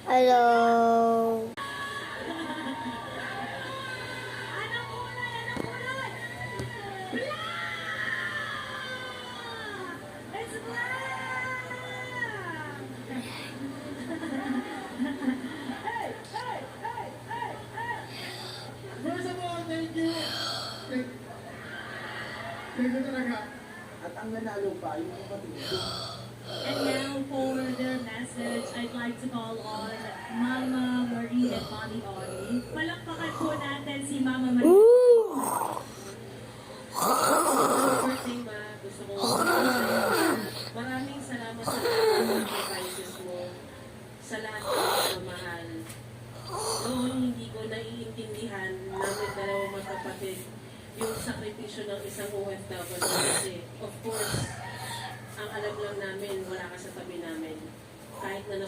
Hello. First of all, thank you. Thank you talaga. At ang nanalo pa, yung kapatid. And now for their message, I'd like to call on Mama Marie and Mommy Ori. Palakpakan po natin si Mama Marie. First thing ba, gusto ko maraming salamat sa lahat ng sacrifices mo, sa lahat ng pagmamahal. Noon hindi ko naiintindihan namin dalawang magkapatid yung sakripisyo ng isang OFW kasi of course, ang alam lang namin wala ka sa tabi namin. Kahit na